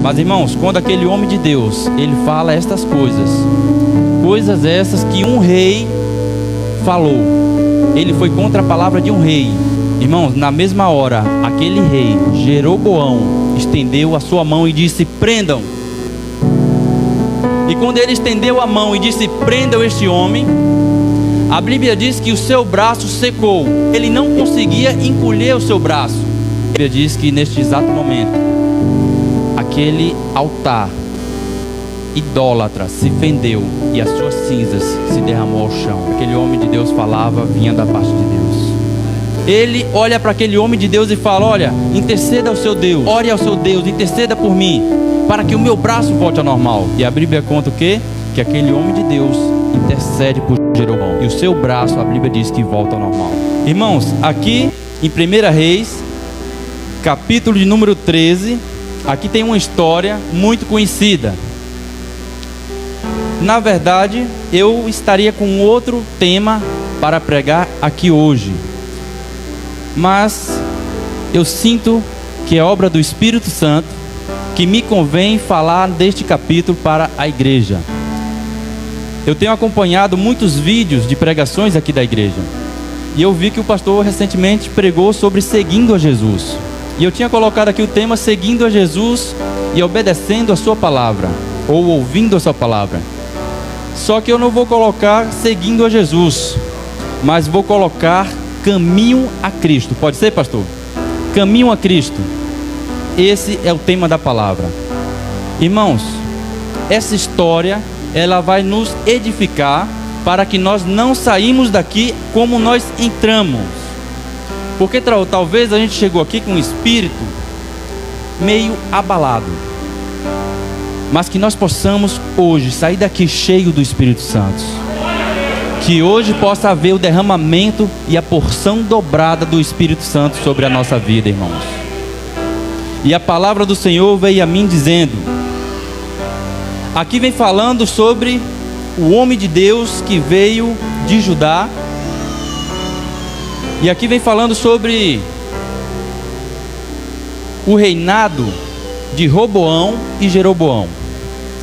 Mas, irmãos, quando aquele homem de Deus, ele fala estas coisas essas que um rei falou, ele foi contra a palavra de um rei. Irmãos, na mesma hora, aquele rei, Jeroboão, estendeu a sua mão e disse: prendam. E quando ele estendeu a mão e disse: prendam este homem, a Bíblia diz que o seu braço secou. Ele não conseguia encolher o seu braço. A Bíblia diz que neste exato momento, aquele altar idólatra se fendeu e as suas cinzas se derramou ao chão. Aquele homem de Deus falava, vinha da parte de Deus. Ele olha para aquele homem de Deus e fala: olha, interceda ao seu Deus, ore ao seu Deus, interceda por mim, para que o meu braço volte ao normal. E a Bíblia conta o quê? Que aquele homem de Deus intercede por Jeroboão, e o seu braço, a Bíblia diz que volta ao normal. Irmãos, aqui em 1 Reis, capítulo de número 13, aqui tem uma história muito conhecida. Na verdade, eu estaria com outro tema para pregar aqui hoje, mas eu sinto que é obra do Espírito Santo que me convém falar deste capítulo para a igreja. Eu tenho acompanhado muitos vídeos de pregações aqui da igreja, e eu vi que o pastor recentemente pregou sobre seguindo a Jesus, e eu tinha colocado aqui o tema seguindo a Jesus e obedecendo a sua palavra, ou ouvindo a sua palavra. Só que eu não vou colocar seguindo a Jesus, mas vou colocar caminho a Cristo. Pode ser, pastor? Caminho a Cristo. Esse é o tema da palavra. Irmãos, essa história, ela vai nos edificar para que nós não saímos daqui como nós entramos. Porque talvez a gente chegou aqui com um espírito meio abalado, mas que nós possamos hoje sair daqui cheio do Espírito Santo. Que hoje possa haver o derramamento e a porção dobrada do Espírito Santo sobre a nossa vida, irmãos. E a palavra do Senhor veio a mim dizendo, aqui vem falando sobre o homem de Deus que veio de Judá. E aqui vem falando sobre o reinado de Roboão e Jeroboão.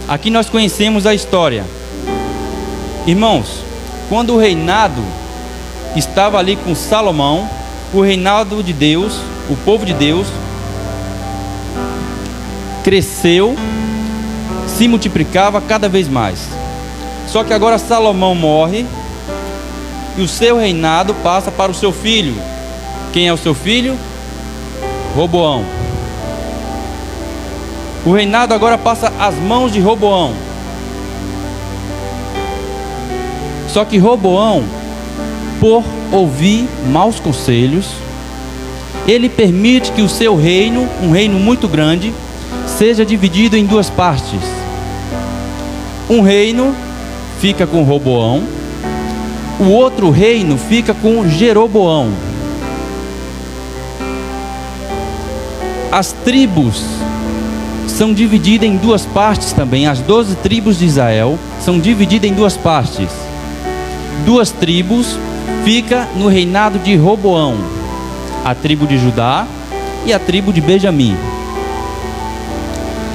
Aqui nós conhecemos a história. Irmãos, quando o reinado estava ali com Salomão, o reinado de Deus, o povo de Deus, cresceu, se multiplicava cada vez mais. Só que agora Salomão morre e o seu reinado passa para o seu filho. Quem é o seu filho? Roboão. O reinado agora passa às mãos de Roboão. Só que Roboão, por ouvir maus conselhos, ele permite que o seu reino, um reino muito grande, seja dividido em duas partes. Um reino fica com Roboão, o outro reino fica com Jeroboão. As tribos são divididas em duas partes também. As 12 tribos de Israel são divididas em duas partes. Duas tribos ficam no reinado de Roboão, a tribo de Judá e a tribo de Benjamim.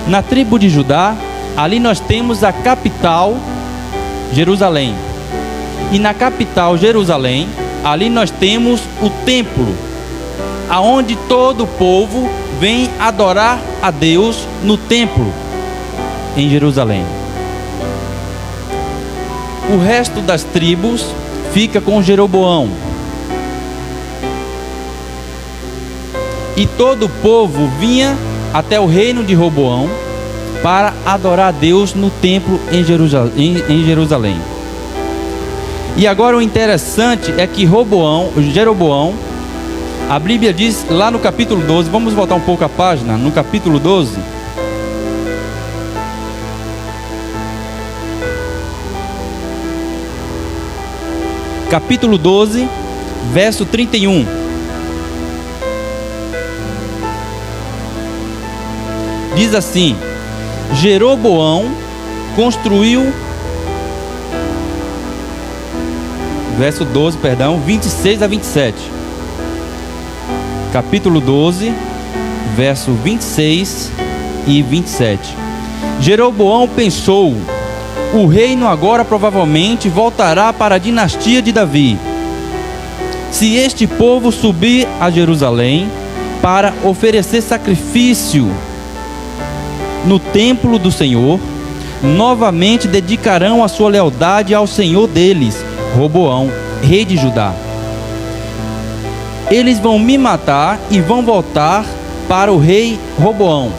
Na tribo de Judá, ali nós temos a capital, Jerusalém. E na capital, Jerusalém, ali nós temos o templo, aonde todo o povo vem adorar a Deus no templo, em Jerusalém. O resto das tribos fica com Jeroboão. E todo o povo vinha até o reino de Roboão para adorar a Deus no templo em Jerusalém. E agora o interessante é que Jeroboão, a Bíblia diz lá no capítulo 12, vamos voltar um pouco a página, no capítulo 12. Capítulo 12, verso 31. Diz assim: Jeroboão construiu, verso 12, perdão, 26 a 27. Capítulo 12, verso 26 e 27. Jeroboão pensou: o reino agora provavelmente voltará para a dinastia de Davi. Se este povo subir a Jerusalém para oferecer sacrifício no templo do Senhor, novamente dedicarão a sua lealdade ao Senhor deles, Roboão, rei de Judá. Eles vão me matar e vão voltar para o rei Roboão.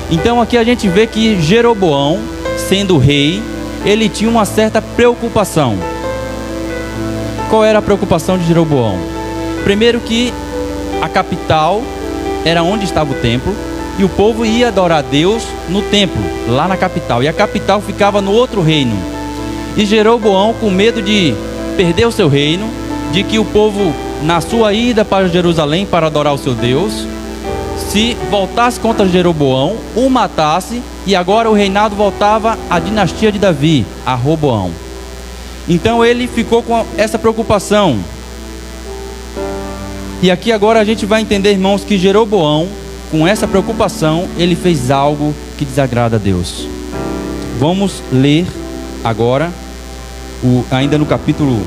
Então aqui a gente vê que Jeroboão, sendo rei, ele tinha uma certa preocupação. Qual era a preocupação de Jeroboão? Primeiro, que a capital era onde estava o templo, e o povo ia adorar a Deus no templo, lá na capital, e a capital ficava no outro reino. E Jeroboão, com medo de perder o seu reino, de que o povo, na sua ida para Jerusalém para adorar o seu Deus, se voltasse contra Jeroboão, o matasse, e agora o reinado voltava à dinastia de Davi, a Roboão. Então ele ficou com essa preocupação. E aqui agora a gente vai entender, irmãos, que Jeroboão, com essa preocupação, ele fez algo que desagrada a Deus. Vamos ler agora, ainda no capítulo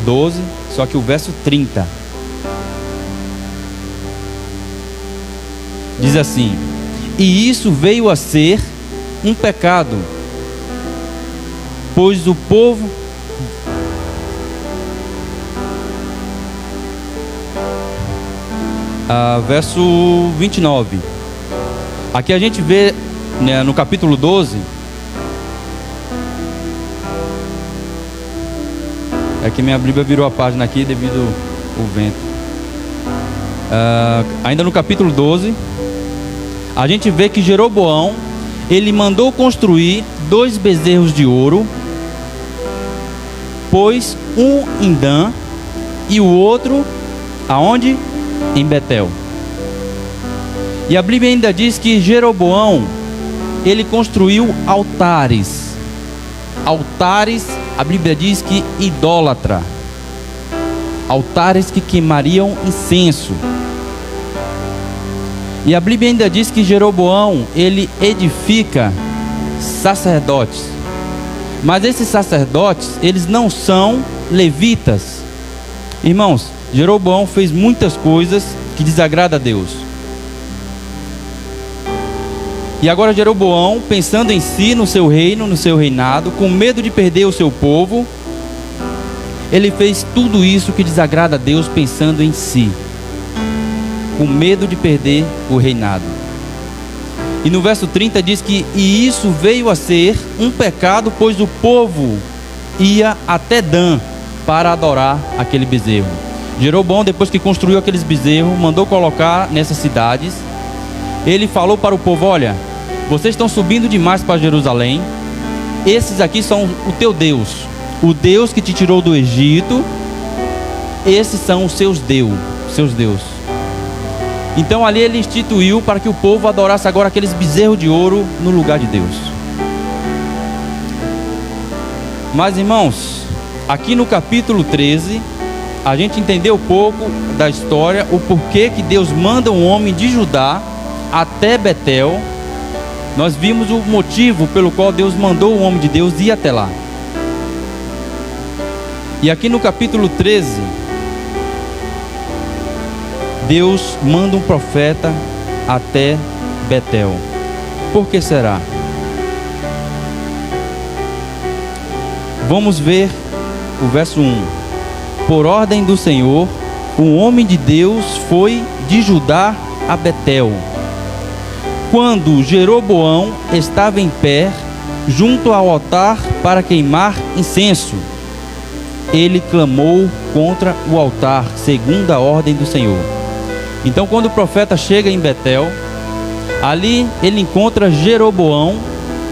12, só que o verso 30. Diz assim: e isso veio a ser um pecado, pois o povo... verso 29. Aqui a gente vê, né, no capítulo 12. É que minha Bíblia virou a página aqui devido ao vento. Ainda no capítulo 12, a gente vê que Jeroboão, ele mandou construir 2 bezerros de ouro, pôs um em Dan e o outro aonde? Em Betel. E a Bíblia ainda diz que Jeroboão, ele construiu altares. Altares, a Bíblia diz que idólatra. Altares que queimariam incenso. E a Bíblia ainda diz que Jeroboão, ele edifica sacerdotes. Mas esses sacerdotes, eles não são levitas. Irmãos, Jeroboão fez muitas coisas que desagradam a Deus. E agora Jeroboão, pensando em si, no seu reino, no seu reinado, com medo de perder o seu povo, ele fez tudo isso que desagrada a Deus, pensando em si, com medo de perder o reinado. E no verso 30 diz que e isso veio a ser um pecado, pois o povo ia até Dan para adorar aquele bezerro. Jeroboão, depois que construiu aqueles bezerros, mandou colocar nessas cidades. Ele falou para o povo: olha, vocês estão subindo demais para Jerusalém. Esses aqui são o teu Deus, o Deus que te tirou do Egito. Esses são os seus deuses. Então ali ele instituiu para que o povo adorasse agora aqueles bezerros de ouro no lugar de Deus. Mas, irmãos, aqui no capítulo 13, a gente entendeu um pouco da história, o porquê que Deus manda um homem de Judá até Betel. Nós vimos o motivo pelo qual Deus mandou o homem de Deus ir até lá. E aqui no capítulo 13, Deus manda um profeta até Betel. Por que será? Vamos ver o verso 1. Por ordem do Senhor, um homem de Deus foi de Judá a Betel. Quando Jeroboão estava em pé, junto ao altar para queimar incenso, ele clamou contra o altar, segundo a ordem do Senhor. Então, quando o profeta chega em Betel, ali ele encontra Jeroboão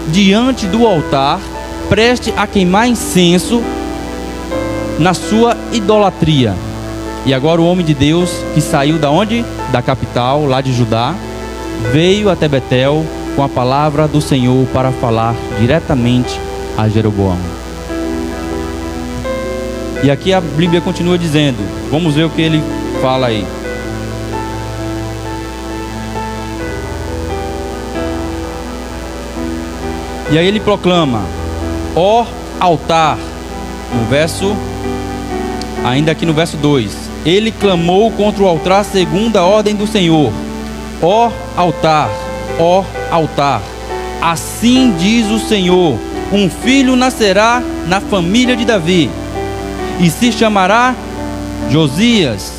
diante do altar, preste a queimar incenso na sua idolatria. E agora o homem de Deus, que saiu da onde? Da capital, lá de Judá, veio até Betel com a palavra do Senhor para falar diretamente a Jeroboão. E aqui a Bíblia continua dizendo, vamos ver o que ele fala aí. E aí ele proclama: ó altar, ainda aqui no verso 2, ele clamou contra o altar segundo a ordem do Senhor: ó altar, assim diz o Senhor, um filho nascerá na família de Davi, e se chamará Josias.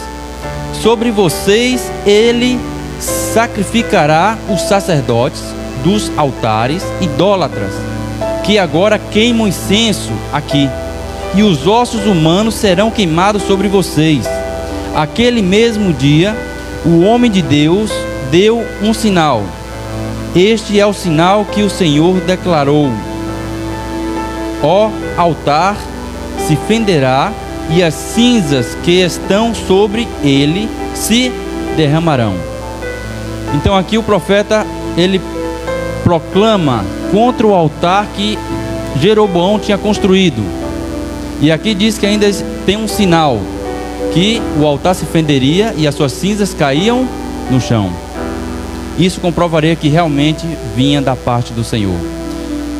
Sobre vocês ele sacrificará os sacerdotes dos altares idólatras, que agora queimam incenso aqui, e os ossos humanos serão queimados sobre vocês. Aquele mesmo dia, o homem de Deus deu um sinal. Este é o sinal que o Senhor declarou: ó altar se fenderá, e as cinzas que estão sobre ele se derramarão. Então aqui o profeta, ele proclama contra o altar que Jeroboão tinha construído. E aqui diz que ainda tem um sinal, que o altar se fenderia e as suas cinzas caíam no chão. Isso comprovaria que realmente vinha da parte do Senhor.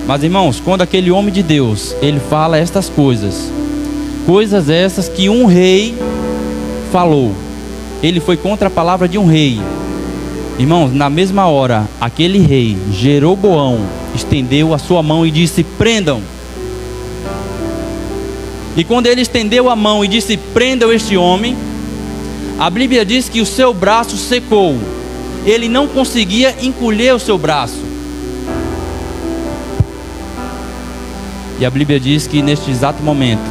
Mas irmãos, quando aquele homem de Deus, ele fala estas coisas essas que um rei falou, ele foi contra a palavra de um rei. Irmãos, na mesma hora, aquele rei, Jeroboão, estendeu a sua mão e disse: prendam. E quando ele estendeu a mão e disse: prendam este homem, a Bíblia diz que o seu braço secou. Ele não conseguia encolher o seu braço. E a Bíblia diz que neste exato momento,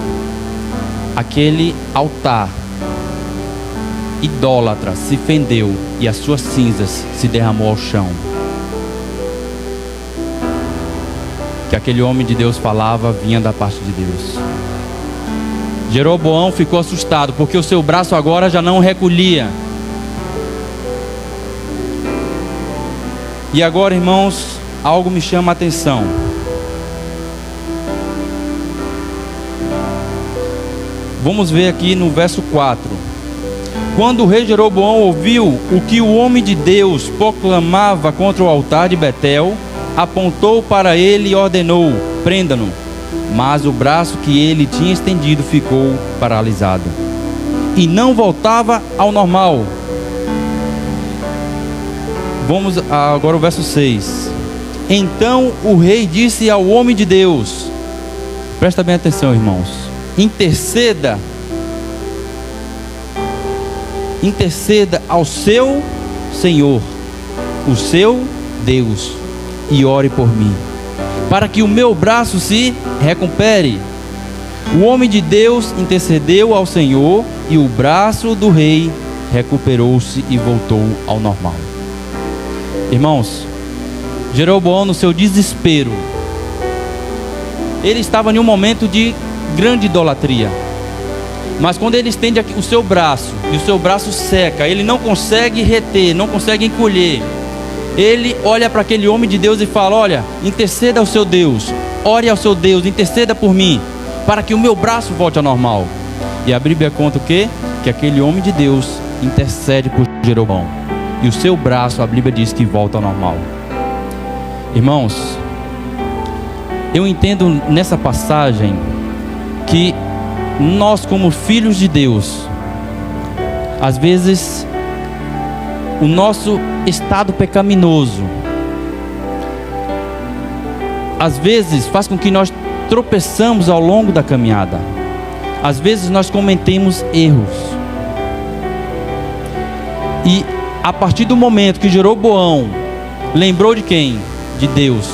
aquele altar idólatra se fendeu e as suas cinzas se derramou ao chão. Que aquele homem de Deus falava vinha da parte de Deus. Jeroboão ficou assustado, porque o seu braço agora já não recolhia. E agora, irmãos, algo me chama a atenção. Vamos ver aqui no verso 4. Quando o rei Jeroboão ouviu o que o homem de Deus proclamava contra o altar de Betel, apontou para ele e ordenou: prenda-no. Mas o braço que ele tinha estendido ficou paralisado e não voltava ao normal. Vamos agora ao verso 6. Então o rei disse ao homem de Deus: presta bem atenção, irmãos, interceda ao seu Senhor, o seu Deus, e ore por mim, para que o meu braço se recupere. O homem de Deus intercedeu ao Senhor, e o braço do rei recuperou-se e voltou ao normal. Irmãos, Jeroboão, no seu desespero, ele estava em um momento de grande idolatria. Mas quando ele estende aqui o seu braço, e o seu braço seca, ele não consegue reter, não consegue encolher, ele olha para aquele homem de Deus e fala: olha, interceda ao seu Deus, ore ao seu Deus, interceda por mim, para que o meu braço volte ao normal. E a Bíblia conta o quê? Que aquele homem de Deus intercede por Jeroboão, e o seu braço, a Bíblia diz que volta ao normal. Irmãos, eu entendo nessa passagem que nós, como filhos de Deus, às vezes o nosso estado pecaminoso, às vezes faz com que nós tropeçamos ao longo da caminhada. Às vezes nós cometemos erros. E a partir do momento que Jeroboão lembrou de quem? De Deus,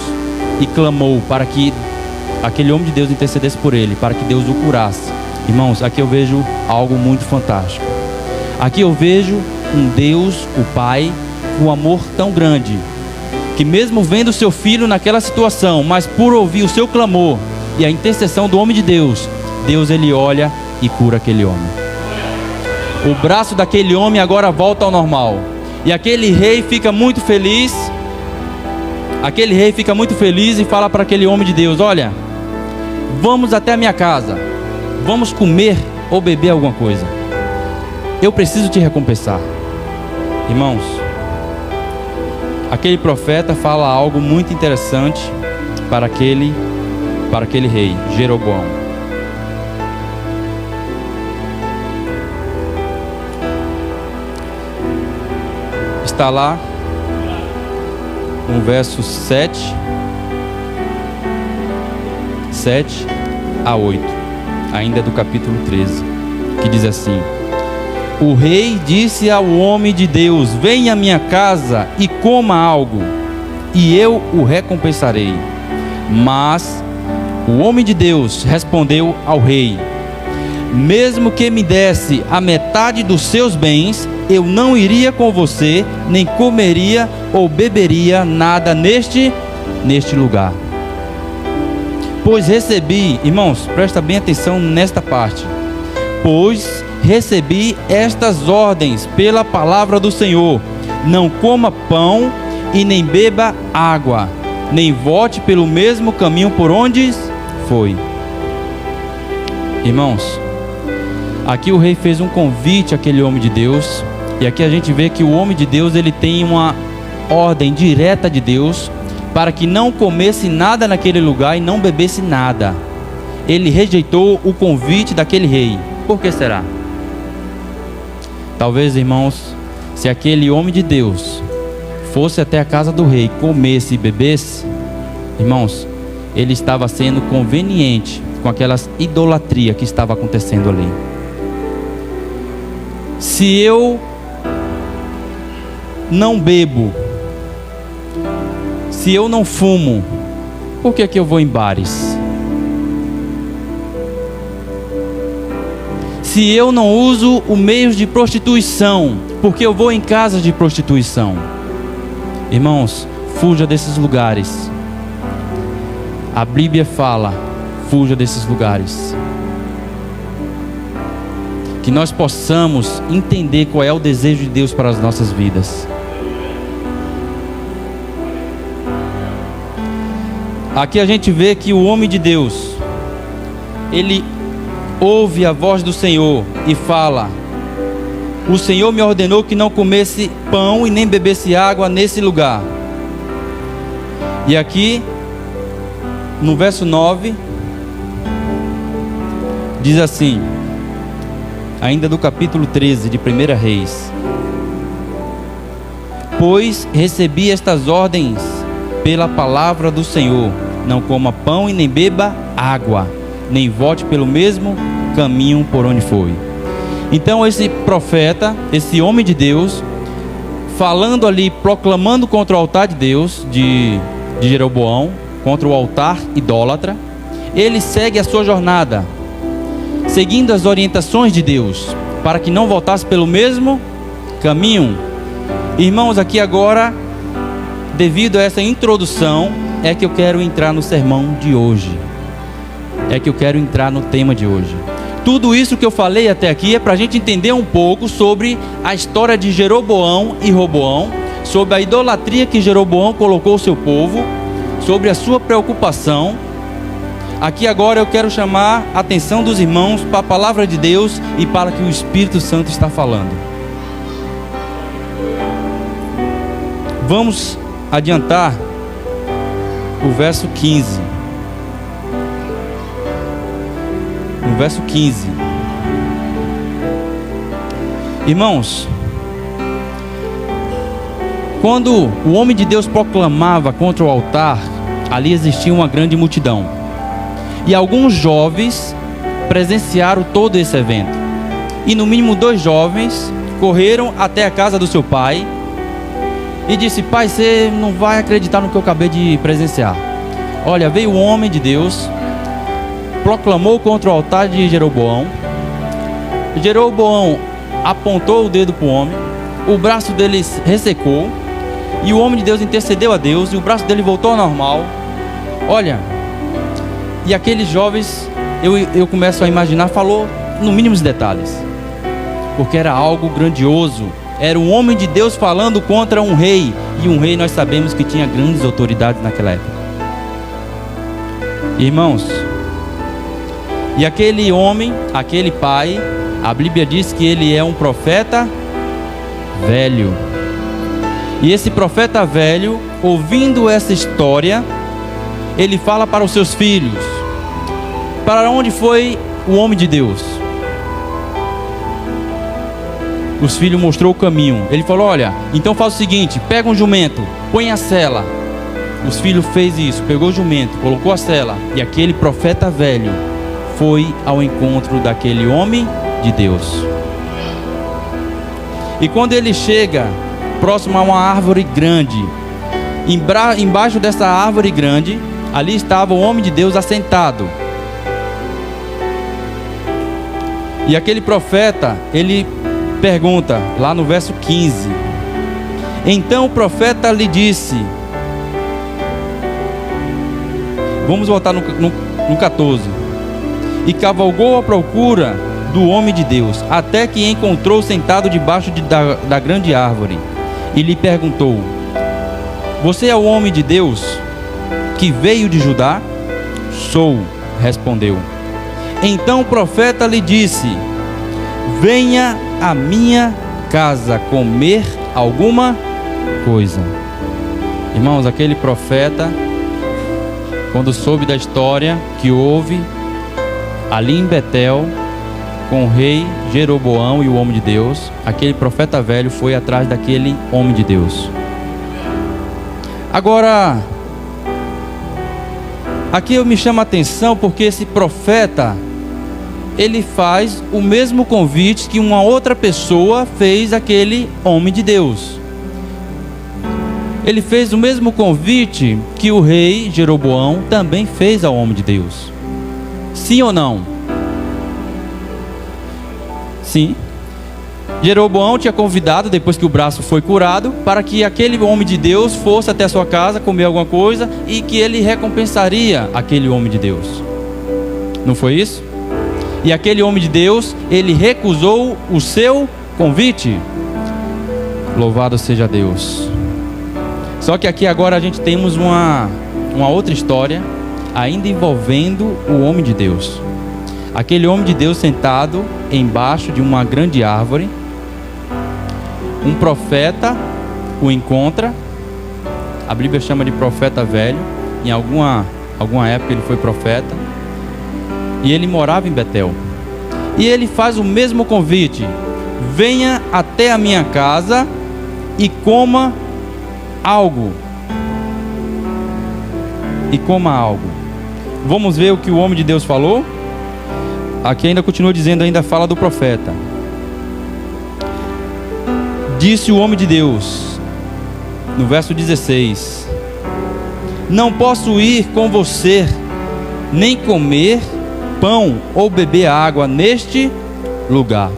e clamou para que aquele homem de Deus intercedesse por ele, para que Deus o curasse. Irmãos, aqui eu vejo algo muito fantástico. Aqui eu vejo um Deus, o Pai, com um amor tão grande, que mesmo vendo o seu filho naquela situação, mas por ouvir o seu clamor e a intercessão do homem de Deus, Deus, ele olha e cura aquele homem. O braço daquele homem agora volta ao normal. E aquele rei fica muito feliz. Aquele rei fica muito feliz e fala para aquele homem de Deus: olha, vamos até a minha casa, vamos comer ou beber alguma coisa, eu preciso te recompensar. Irmãos, aquele profeta fala algo muito interessante para aquele rei, Jeroboão. Está lá no verso 7 a 8, ainda do capítulo 13, que diz assim: o rei disse ao homem de Deus: venha à minha casa e coma algo, e eu o recompensarei. Mas o homem de Deus respondeu ao rei: mesmo que me desse a metade dos seus bens, eu não iria com você, nem comeria ou beberia nada neste lugar. Pois recebi, irmãos, presta bem atenção nesta parte. Pois recebi estas ordens pela palavra do Senhor: não coma pão e nem beba água, nem volte pelo mesmo caminho por onde foi. Irmãos, aqui o rei fez um convite àquele homem de Deus, e aqui a gente vê que o homem de Deus, ele tem uma ordem direta de Deus para que não comesse nada naquele lugar e não bebesse nada. Ele rejeitou o convite daquele rei. Por que será? Talvez, irmãos, se aquele homem de Deus fosse até a casa do rei, comesse e bebesse, irmãos, ele estava sendo conveniente com aquelas idolatria que estava acontecendo ali. Se eu não bebo, se eu não fumo, por que eu vou em bares? Se eu não uso o meio de prostituição, por que eu vou em casas de prostituição? Irmãos, fuja desses lugares. A Bíblia fala: fuja desses lugares. Que nós possamos entender qual é o desejo de Deus para as nossas vidas. Aqui a gente vê que o homem de Deus, ele ouve a voz do Senhor e fala: o Senhor me ordenou que não comesse pão e nem bebesse água nesse lugar. E aqui no verso 9 diz assim, ainda do capítulo 13 de 1 Reis: pois recebi estas ordens pela palavra do Senhor: não coma pão e nem beba água, nem volte pelo mesmo caminho por onde foi. Então esse profeta, esse homem de Deus, falando ali, proclamando contra o altar de Deus, de Jeroboão, contra o altar idólatra, ele segue a sua jornada, seguindo as orientações de Deus, para que não voltasse pelo mesmo caminho. Irmãos, aqui agora, devido a essa introdução, é que eu quero entrar no sermão de hoje. É que eu quero entrar no tema de hoje. Tudo isso que eu falei até aqui é para a gente entender um pouco sobre a história de Jeroboão e Roboão, sobre a idolatria que Jeroboão colocou o seu povo, sobre a sua preocupação. Aqui agora eu quero chamar a atenção dos irmãos para a palavra de Deus e para o que o Espírito Santo está falando. Vamos adiantar o verso 15. No verso 15. Irmãos, quando o homem de Deus proclamava contra o altar, ali existia uma grande multidão. E alguns jovens presenciaram todo esse evento. E no mínimo 2 jovens correram até a casa do seu pai e disse: pai, você não vai acreditar no que eu acabei de presenciar. Olha, veio um homem de Deus, proclamou contra o altar de Jeroboão. Jeroboão apontou o dedo para o homem, o braço dele ressecou, e o homem de Deus intercedeu a Deus, e o braço dele voltou ao normal. Olha, e aqueles jovens, eu começo a imaginar, falou no mínimo os detalhes, porque era algo grandioso. Era um homem de Deus falando contra um rei, e um rei nós sabemos que tinha grandes autoridades naquela época. Irmãos, e aquele homem, aquele pai, a Bíblia diz que ele é um profeta velho. E esse profeta velho, ouvindo essa história, ele fala para os seus filhos. Para onde foi o homem de Deus? Os filhos mostrou o caminho. Ele falou: olha, então faz o seguinte, pega um jumento, põe a sela. Os filhos fez isso, pegou o jumento, colocou a sela, e aquele profeta velho foi ao encontro daquele homem de Deus. E quando ele chega próximo a uma árvore grande, embaixo dessa árvore grande, ali estava o homem de Deus assentado. E aquele profeta, ele pergunta, lá no verso 15: então o profeta lhe disse, vamos voltar no 14: e cavalgou à procura do homem de Deus, até que encontrou sentado debaixo da grande árvore, e lhe perguntou: você é o homem de Deus que veio de Judá? Sou, respondeu. Então o profeta lhe disse: venha à minha casa comer alguma coisa. Irmãos, aquele profeta, quando soube da história que houve ali em Betel com o rei Jeroboão e o homem de Deus, aquele profeta velho foi atrás daquele homem de Deus. Agora, aqui eu me chamo a atenção porque esse profeta, ele faz o mesmo convite que uma outra pessoa fez àquele homem de Deus. Ele fez o mesmo convite que o rei Jeroboão também fez ao homem de Deus. Sim ou não? Sim. Jeroboão tinha convidado, depois que o braço foi curado, para que aquele homem de Deus fosse até a sua casa comer alguma coisa e que ele recompensaria aquele homem de Deus. Não foi isso? E aquele homem de Deus, ele recusou o seu convite. Louvado seja Deus. Só que aqui agora a gente temos uma outra história, ainda envolvendo o homem de Deus. Aquele homem de Deus sentado embaixo de uma grande árvore. Um profeta o encontra. A Bíblia chama de profeta velho. Em alguma época ele foi profeta. E ele morava em Betel. E ele faz o mesmo convite: venha até a minha casa e coma algo. E coma algo. Vamos ver o que o homem de Deus falou? Aqui ainda continua dizendo, ainda fala do profeta. Disse o homem de Deus, no verso 16: não posso ir com você, nem comer pão ou beber água neste lugar.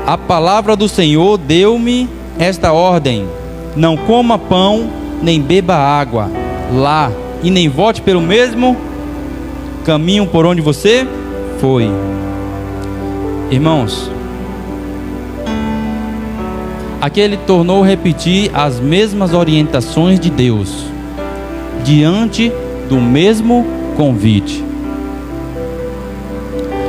A palavra do Senhor deu-me esta ordem: não coma pão, nem beba água lá, e nem volte pelo mesmo caminho por onde você foi. Irmãos, aqui ele tornou repetir as mesmas orientações de Deus, diante do mesmo convite.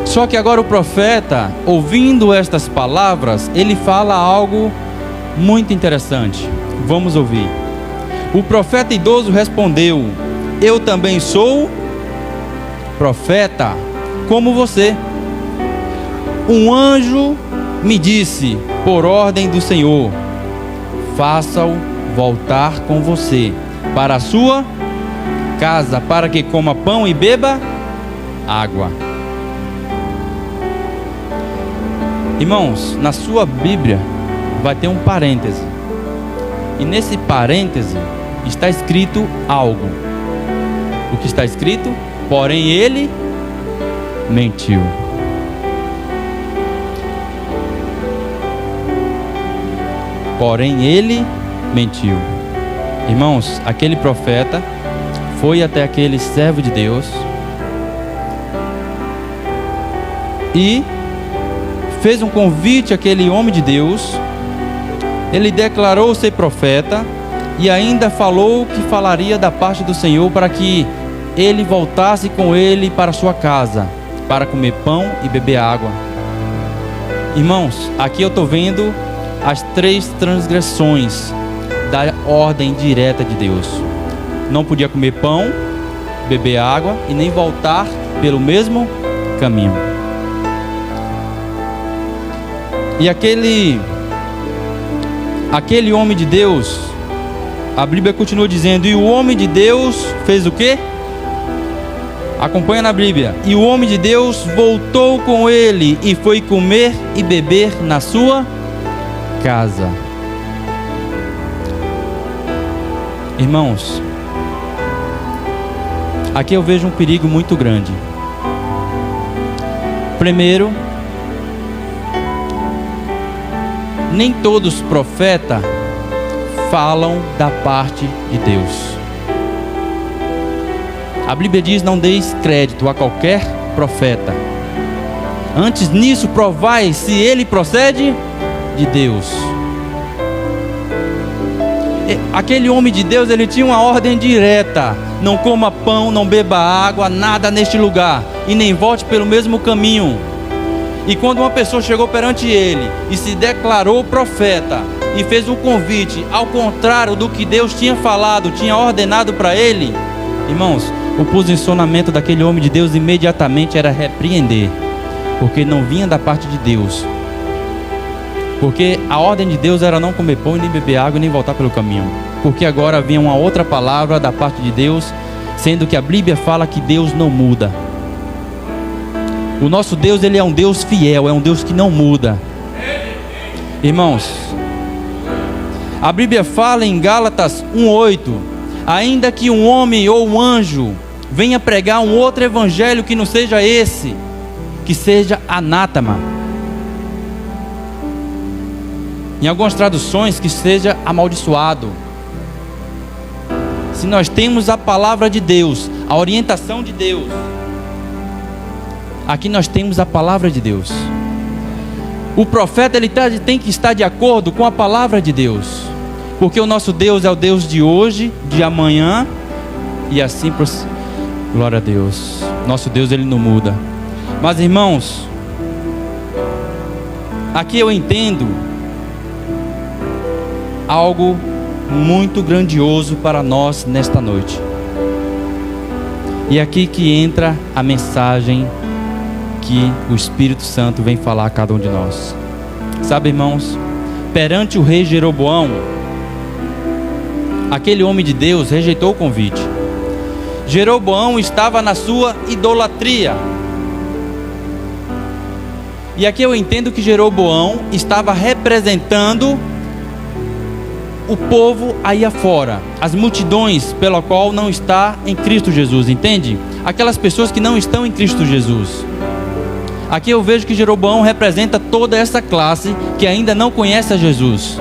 Só que agora o profeta, ouvindo estas palavras, ele fala algo muito interessante. Vamos ouvir. O profeta idoso respondeu: eu também sou profeta, como você. Um anjo me disse, por ordem do Senhor: faça-o voltar com você para a sua casa, para que coma pão e beba água. Irmãos, na sua Bíblia vai ter um parêntese. E nesse parêntese está escrito algo. O que está escrito? Porém ele mentiu. Porém ele mentiu. Irmãos, aquele profeta foi até aquele servo de Deus e fez um convite àquele homem de Deus. Ele declarou ser profeta e ainda falou que falaria da parte do Senhor para que ele voltasse com ele para sua casa, para comer pão e beber água. Irmãos, aqui eu estou vendo as 3 transgressões da ordem direta de Deus. não podia comer pão, beber água e nem voltar pelo mesmo caminho. E aquele homem de Deus, a Bíblia continua dizendo, e o homem de Deus fez o quê? Acompanha na Bíblia. E o homem de Deus voltou com ele e foi comer e beber na sua casa. Irmãos, aqui eu vejo um perigo muito grande. Primeiro, nem todos os profetas falam da parte de Deus. A Bíblia diz, não deis crédito a qualquer profeta. Antes nisso, provai se ele procede de Deus. Aquele homem de Deus, ele tinha uma ordem direta: não coma pão, não beba água, nada neste lugar, e nem volte pelo mesmo caminho. E quando uma pessoa chegou perante ele e se declarou profeta e fez um convite ao contrário do que Deus tinha falado, tinha ordenado para ele, irmãos, o posicionamento daquele homem de Deus imediatamente era repreender, porque não vinha da parte de Deus. Porque a ordem de Deus era não comer pão, nem beber água, nem voltar pelo caminho. Porque agora vinha uma outra palavra da parte de Deus, sendo que a Bíblia fala que Deus não muda. O nosso Deus, ele é um Deus fiel, é um Deus que não muda. Irmãos, a Bíblia fala em Gálatas 1:8, ainda que um homem ou um anjo venha pregar um outro evangelho que não seja esse, que seja anátema. Em algumas traduções, que seja amaldiçoado. Se nós temos a palavra de Deus, a orientação de Deus, aqui nós temos a palavra de Deus. O profeta, ele tem que estar de acordo com a palavra de Deus, porque o nosso Deus é o Deus de hoje, de amanhã e assim glória a Deus. Nosso Deus, ele não muda. Mas irmãos, aqui eu entendo algo muito grandioso para nós nesta noite. E é aqui que entra a mensagem que o Espírito Santo vem falar a cada um de nós. Sabe, irmãos, perante o rei Jeroboão, aquele homem de Deus rejeitou o convite. Jeroboão estava na sua idolatria. E aqui eu entendo que Jeroboão estava representando o povo aí afora, as multidões pela qual não está em Cristo Jesus, entende? Aquelas pessoas que não estão em Cristo Jesus. Aqui eu vejo que Jeroboão representa toda essa classe que ainda não conhece a Jesus.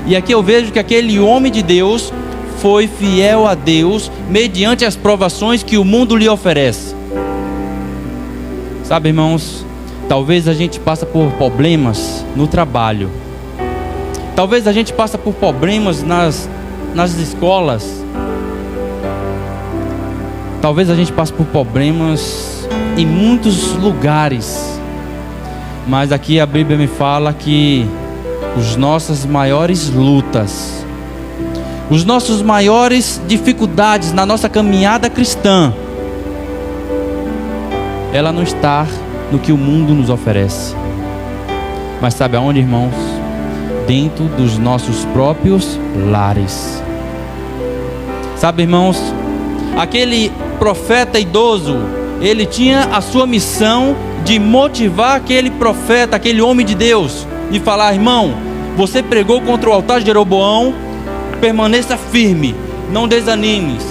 E aqui eu vejo que aquele homem de Deus foi fiel a Deus mediante as provações que o mundo lhe oferece. Sabe, irmãos, talvez a gente passe por problemas no trabalho. Talvez a gente passe por problemas nas escolas. Talvez a gente passe por problemas em muitos lugares. Mas aqui a Bíblia me fala que as nossas maiores lutas, as nossas maiores dificuldades na nossa caminhada cristã, ela não está no que o mundo nos oferece. Mas sabe aonde, irmãos? Dentro dos nossos próprios lares. Sabe, irmãos, aquele profeta idoso, ele tinha a sua missão de motivar aquele profeta, aquele homem de Deus, de falar: irmão, você pregou contra o altar de Jeroboão, permaneça firme, não desanimes,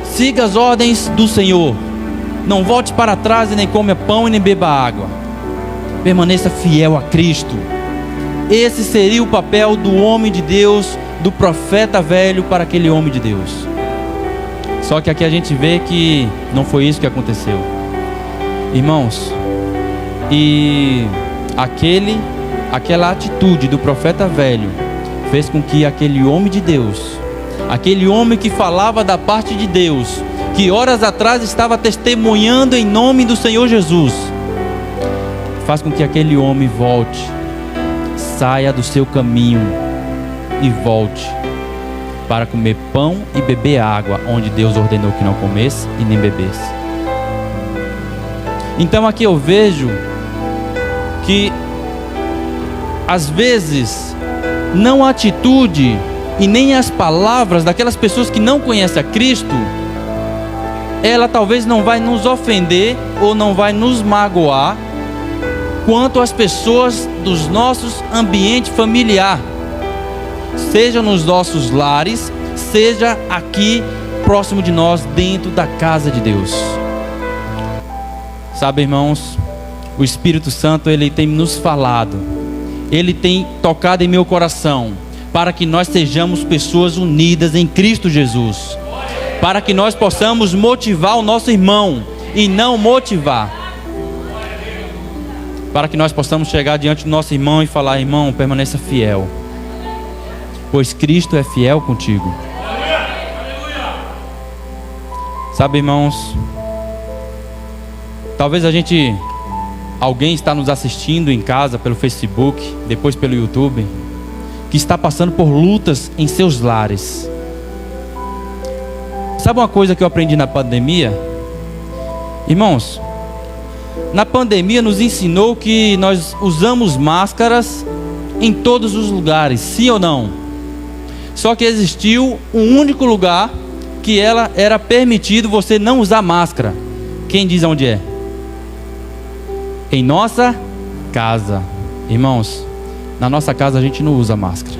siga as ordens do Senhor, não volte para trás e nem come pão e nem beba água, permaneça fiel a Cristo. Esse seria o papel do homem de Deus, do profeta velho para aquele homem de Deus. Só que aqui a gente vê que não foi isso que aconteceu, irmãos. E aquela atitude do profeta velho fez com que aquele homem de Deus, aquele homem que falava da parte de Deus, que horas atrás estava testemunhando em nome do Senhor Jesus, faz com que aquele homem volte, saia do seu caminho e volte. para comer pão e beber água, onde Deus ordenou que não comesse e nem bebesse. Então aqui eu vejo que às vezes não a atitude e nem as palavras daquelas pessoas que não conhecem a Cristo, ela talvez não vai nos ofender ou não vai nos magoar quanto as pessoas dos nossos ambiente familiar, seja nos nossos lares, seja aqui próximo de nós, dentro da casa de Deus. Sabe, irmãos, o Espírito Santo, ele tem nos falado, ele tem tocado em meu coração, para que nós sejamos pessoas unidas em Cristo Jesus, para que nós possamos motivar o nosso irmão e não motivar, para que nós possamos chegar diante do nosso irmão e falar: irmão, permaneça fiel, pois Cristo é fiel contigo. Sabe, irmãos, talvez alguém está nos assistindo em casa pelo Facebook, depois pelo YouTube, que está passando por lutas em seus lares. Sabe uma coisa que eu aprendi na pandemia? Irmãos, na pandemia nos ensinou que nós usamos máscaras em todos os lugares, sim ou não? Só que existiu um único lugar que era permitido você não usar máscara. Quem diz onde é? Em nossa casa. Irmãos, na nossa casa a gente não usa máscara.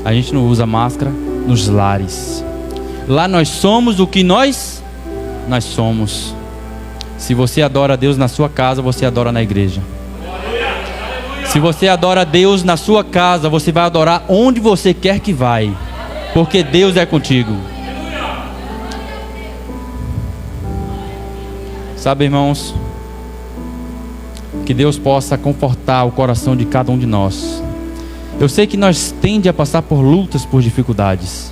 A gente não usa máscara nos lares. Lá nós somos o que nós somos. Se você adora a Deus na sua casa, você adora na igreja. Se você adora a Deus na sua casa, você vai adorar onde você quer que vai, porque Deus é contigo. Sabe, irmãos, que Deus possa confortar o coração de cada um de nós. Eu sei que nós tendemos a passar por lutas, por dificuldades.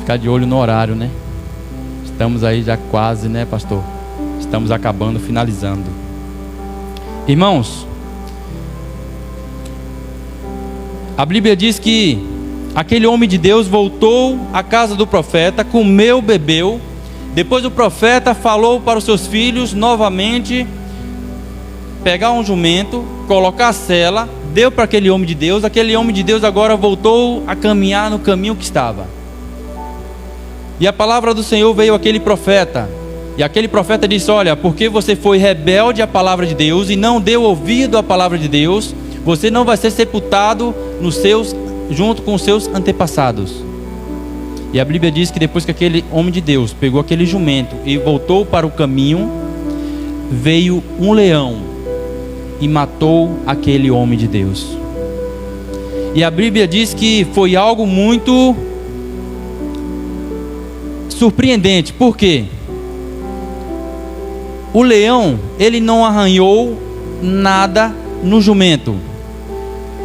Ficar de olho no horário, né? Estamos aí já quase, né, pastor? Estamos acabando, finalizando. Irmãos, a Bíblia diz que aquele homem de Deus voltou à casa do profeta, comeu, bebeu. Depois o profeta falou para os seus filhos novamente pegar um jumento, colocar a sela, deu para aquele homem de Deus. Aquele homem de Deus agora voltou a caminhar no caminho que estava. E a palavra do Senhor veio àquele profeta. E aquele profeta disse: olha, porque você foi rebelde à palavra de Deus e não deu ouvido à palavra de Deus, você não vai ser sepultado junto com os seus antepassados. E a Bíblia diz que depois que aquele homem de Deus pegou aquele jumento e voltou para o caminho, veio um leão e matou aquele homem de Deus. E a Bíblia diz que foi algo muito surpreendente. Por quê? O leão, ele não arranhou nada no jumento.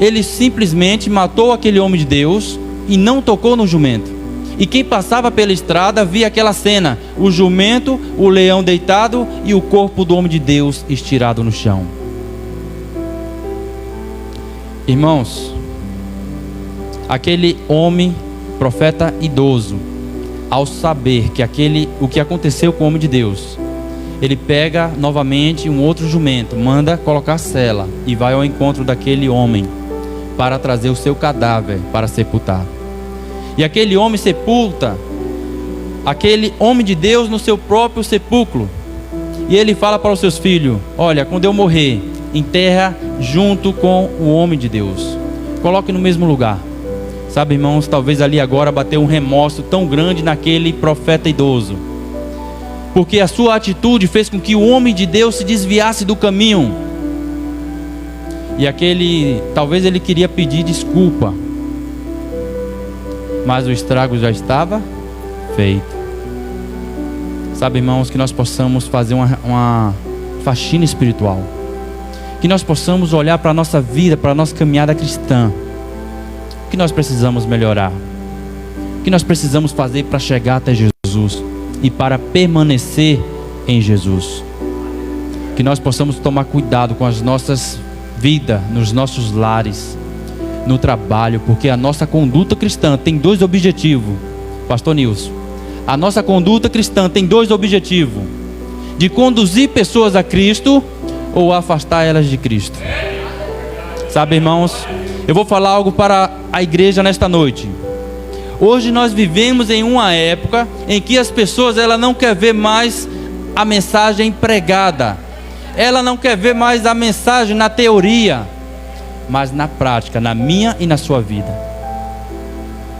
Ele simplesmente matou aquele homem de Deus e não tocou no jumento. E quem passava pela estrada via aquela cena: o jumento, o leão deitado e o corpo do homem de Deus estirado no chão. Irmãos, aquele homem, profeta idoso, ao saber que o que aconteceu com o homem de Deus, ele pega novamente um outro jumento, manda colocar sela e vai ao encontro daquele homem para trazer o seu cadáver para sepultar. E aquele homem sepulta aquele homem de Deus no seu próprio sepulcro. E ele fala para os seus filhos: olha, quando eu morrer, enterra junto com o homem de Deus, coloque no mesmo lugar. Sabe, irmãos, talvez ali agora bateu um remorso tão grande naquele profeta idoso, porque a sua atitude fez com que o homem de Deus se desviasse do caminho. E talvez ele queria pedir desculpa, mas o estrago já estava feito. Sabe, irmãos, que nós possamos fazer uma faxina espiritual, que nós possamos olhar para a nossa vida, para a nossa caminhada cristã. O que nós precisamos melhorar? O que nós precisamos fazer para chegar até Jesus e para permanecer em Jesus? Que nós possamos tomar cuidado com as nossas vidas, nos nossos lares, no trabalho, porque a nossa conduta cristã tem dois objetivos, Pastor Nilson. A nossa conduta cristã tem dois objetivos: de conduzir pessoas a Cristo ou afastar elas de Cristo. Sabe, irmãos, eu vou falar algo para a igreja nesta noite. Hoje nós vivemos em uma época em que as pessoas, ela não quer ver mais a mensagem pregada, ela não quer ver mais a mensagem na teoria, mas na prática, na minha e na sua vida.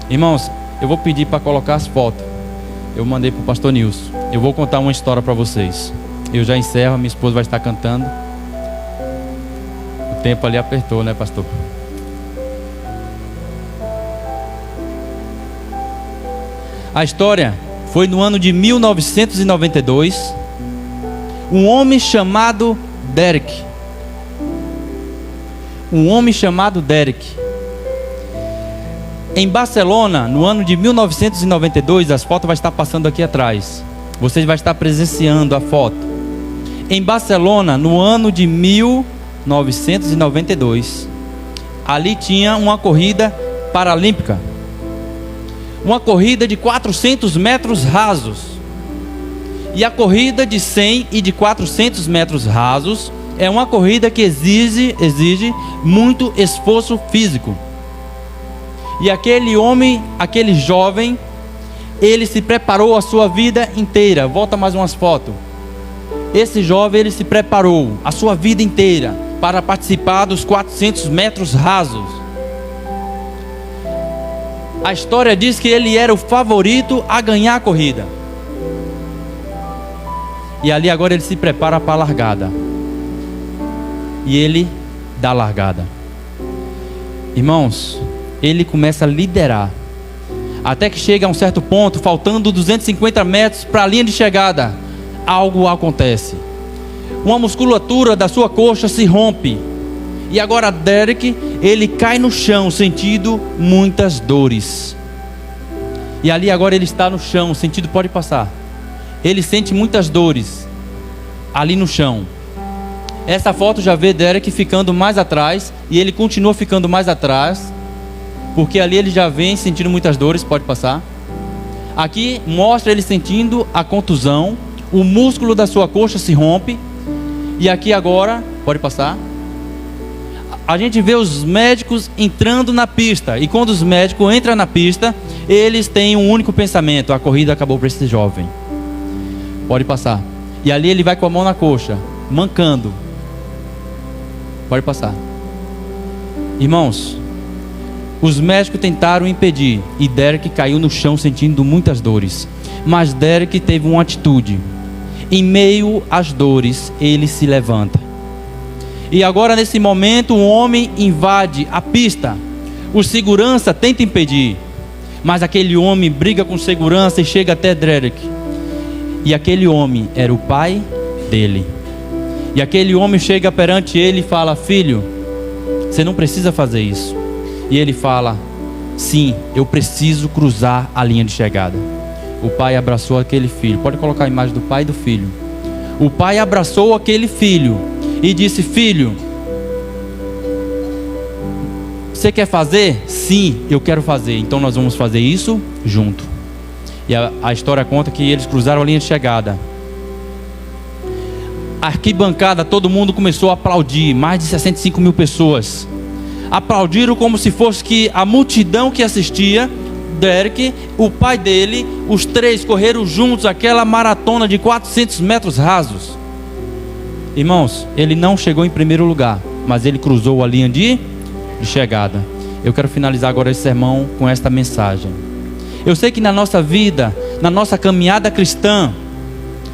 Irmãos, eu vou pedir para colocar as fotos. Eu mandei para o pastor Nilson. Eu vou contar uma história para vocês. Eu já encerro, minha esposa vai estar cantando. O tempo ali apertou, né, pastor? A história foi no ano de 1992. Um homem chamado Derek. Em Barcelona, no ano de 1992, as fotos vão estar passando aqui atrás. Vocês vão estar presenciando a foto. Em Barcelona, no ano de 1992, ali tinha uma corrida paralímpica. Uma corrida de 400 metros rasos. E a corrida de 100 e de 400 metros rasos é uma corrida que exige muito esforço físico. E aquele homem, aquele jovem, ele se preparou a sua vida inteira. Volta mais umas fotos. Esse jovem, ele se preparou a sua vida inteira para participar dos 400 metros rasos. A história diz que ele era o favorito a ganhar a corrida. E ali agora ele se prepara para a largada. E ele dá a largada. Irmãos, ele começa a liderar. Até que chega a um certo ponto, faltando 250 metros para a linha de chegada, algo acontece. Uma musculatura da sua coxa se rompe. E agora Derek, ele cai no chão, sentindo muitas dores. E ali agora ele está no chão, sentindo, pode passar. Ele sente muitas dores ali no chão. Essa foto já vê Derek ficando mais atrás. E ele continua ficando mais atrás, porque ali ele já vem sentindo muitas dores, pode passar. Aqui mostra ele sentindo a contusão. O músculo da sua coxa se rompe. E aqui agora, pode passar, a gente vê os médicos entrando na pista. E quando os médicos entram na pista, eles têm um único pensamento: a corrida acabou para esse jovem. Pode passar. E ali ele vai com a mão na coxa, mancando. Pode passar. Irmãos, os médicos tentaram impedir, e Derek caiu no chão sentindo muitas dores. Mas Derek teve uma atitude. Em meio às dores, ele se levanta. E agora nesse momento, um homem invade a pista. O segurança tenta impedir, mas aquele homem briga com segurança e chega até Derek. E aquele homem era o pai dele. E aquele homem chega perante ele e fala: filho, você não precisa fazer isso. E ele fala: sim, eu preciso cruzar a linha de chegada. O pai abraçou aquele filho. Pode colocar a imagem do pai e do filho. O pai abraçou aquele filho e disse: filho, você quer fazer? Sim, eu quero fazer. Então nós vamos fazer isso junto. E a história conta que eles cruzaram a linha de chegada. A arquibancada, todo mundo começou a aplaudir. Mais de 65 mil pessoas aplaudiram como se fosse que a multidão que assistia, Derek, o pai dele, os três correram juntos aquela maratona de 400 metros rasos. Irmãos, ele não chegou em primeiro lugar, mas ele cruzou a linha de chegada. Eu quero finalizar agora esse sermão com esta mensagem. Eu sei que na nossa vida, na nossa caminhada cristã,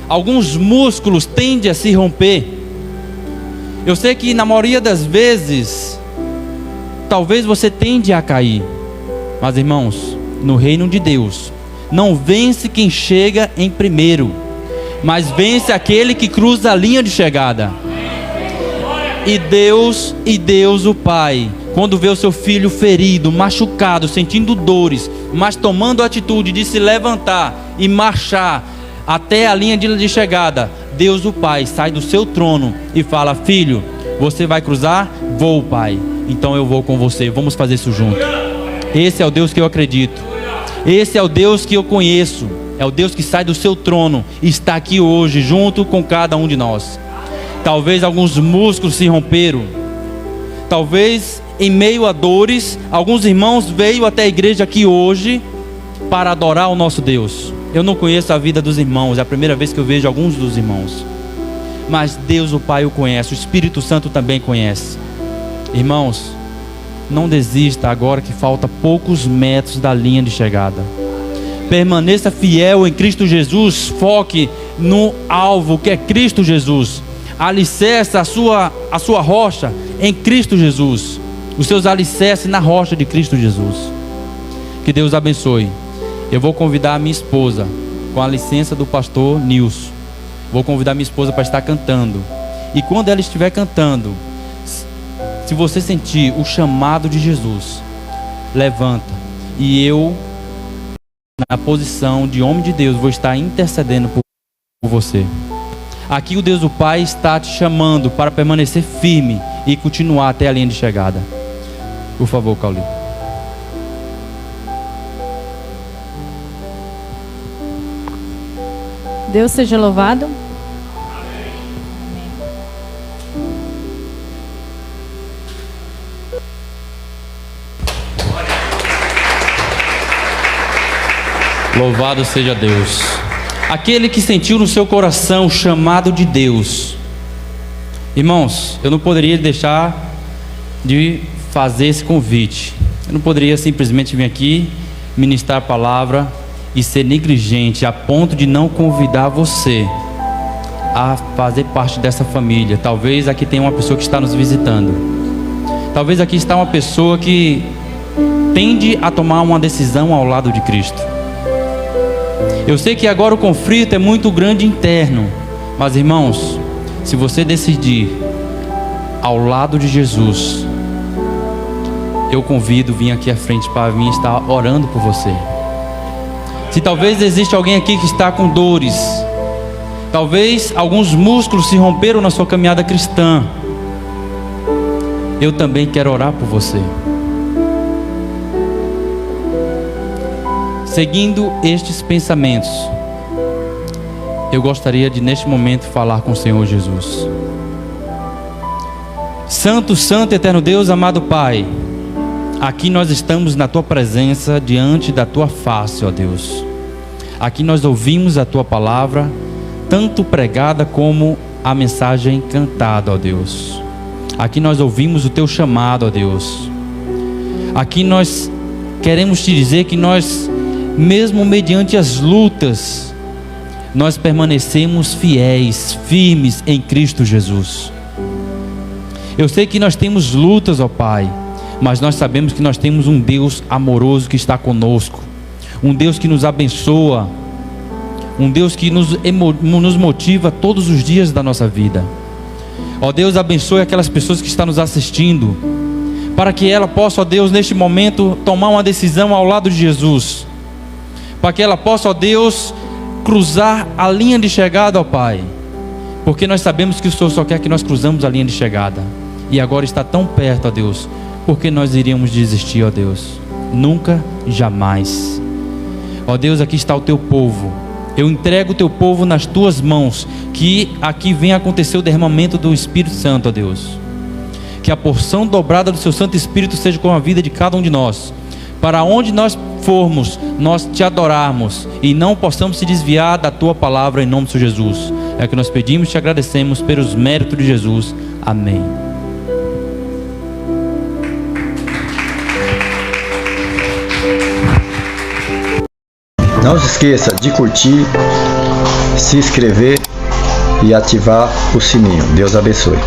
alguns músculos tendem a se romper. Eu sei que na maioria das vezes, talvez você tende a cair. Mas irmãos, no reino de Deus, não vence quem chega em primeiro, mas vence aquele que cruza a linha de chegada. E Deus o Pai, quando vê o seu filho ferido, machucado, sentindo dores, mas tomando a atitude de se levantar e marchar até a linha de chegada, Deus o Pai sai do seu trono e fala: filho, você vai cruzar? Vou, Pai. então eu vou com você, vamos fazer isso junto. Esse é o Deus que eu acredito. Esse é o Deus que eu conheço. É o Deus que sai do seu trono e está aqui hoje junto com cada um de nós. Talvez alguns músculos se romperam. Talvez em meio a dores, alguns irmãos veio até a igreja aqui hoje para adorar o nosso Deus. Eu não conheço a vida dos irmãos, é a primeira vez que eu vejo alguns dos irmãos. Mas Deus o Pai o conhece, o Espírito Santo também conhece. Irmãos, não desista agora que falta poucos metros da linha de chegada. Permaneça fiel em Cristo Jesus, foque no alvo que é Cristo Jesus. Alicerce a sua rocha em Cristo Jesus. Os seus alicerces na rocha de Cristo Jesus. Que Deus abençoe. Eu vou convidar a minha esposa, com a licença do pastor Nilson. Vou convidar minha esposa para estar cantando. E quando ela estiver cantando, se você sentir o chamado de Jesus, levanta. E eu, na posição de homem de Deus, vou estar intercedendo por você. Aqui o Deus do Pai está te chamando para permanecer firme e continuar até a linha de chegada. Por favor, Cauli. Deus seja louvado. Louvado seja Deus. Aquele que sentiu no seu coração o chamado de Deus. Irmãos, eu não poderia deixar de fazer esse convite. Eu não poderia simplesmente vir aqui, ministrar a palavra e ser negligente a ponto de não convidar você a fazer parte dessa família. Talvez aqui tenha uma pessoa que está nos visitando. Talvez aqui está uma pessoa que tende a tomar uma decisão ao lado de Cristo. Eu sei que agora o conflito é muito grande interno, mas irmãos, se você decidir ao lado de Jesus, eu convido a vir aqui à frente para vir estar orando por você. Se talvez existe alguém aqui que está com dores, talvez alguns músculos se romperam na sua caminhada cristã, eu também quero orar por você. Seguindo estes pensamentos, eu gostaria de neste momento falar com o Senhor Jesus. Santo, Santo, Eterno Deus, amado Pai, aqui nós estamos na Tua presença, diante da Tua face, ó Deus. Aqui nós ouvimos a Tua palavra, tanto pregada como a mensagem cantada, ó Deus. Aqui nós ouvimos o Teu chamado, ó Deus. Aqui nós queremos Te dizer que nós, mesmo mediante as lutas, nós permanecemos fiéis, firmes em Cristo Jesus. Eu sei que nós temos lutas, ó Pai, mas nós sabemos que nós temos um Deus amoroso que está conosco, um Deus que nos abençoa, um Deus que nos motiva todos os dias da nossa vida. Ó Deus, abençoe aquelas pessoas que estão nos assistindo, para que ela possa, ó Deus, neste momento tomar uma decisão ao lado de Jesus, para que ela possa, ó Deus, cruzar a linha de chegada, ó Pai, porque nós sabemos que o Senhor só quer que nós cruzamos a linha de chegada, e agora está tão perto, ó Deus, porque nós iríamos desistir, ó Deus? Nunca, jamais. Ó Deus, aqui está o Teu povo, eu entrego o Teu povo nas Tuas mãos, que aqui venha acontecer o derramamento do Espírito Santo, ó Deus, que a porção dobrada do Seu Santo Espírito seja com a vida de cada um de nós, para onde nós formos, nós Te adorarmos e não possamos se desviar da Tua palavra, em nome de Jesus. É o que nós pedimos e Te agradecemos pelos méritos de Jesus. Amém. Não se esqueça de curtir, se inscrever e ativar o sininho. Deus abençoe.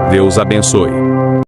Deus abençoe.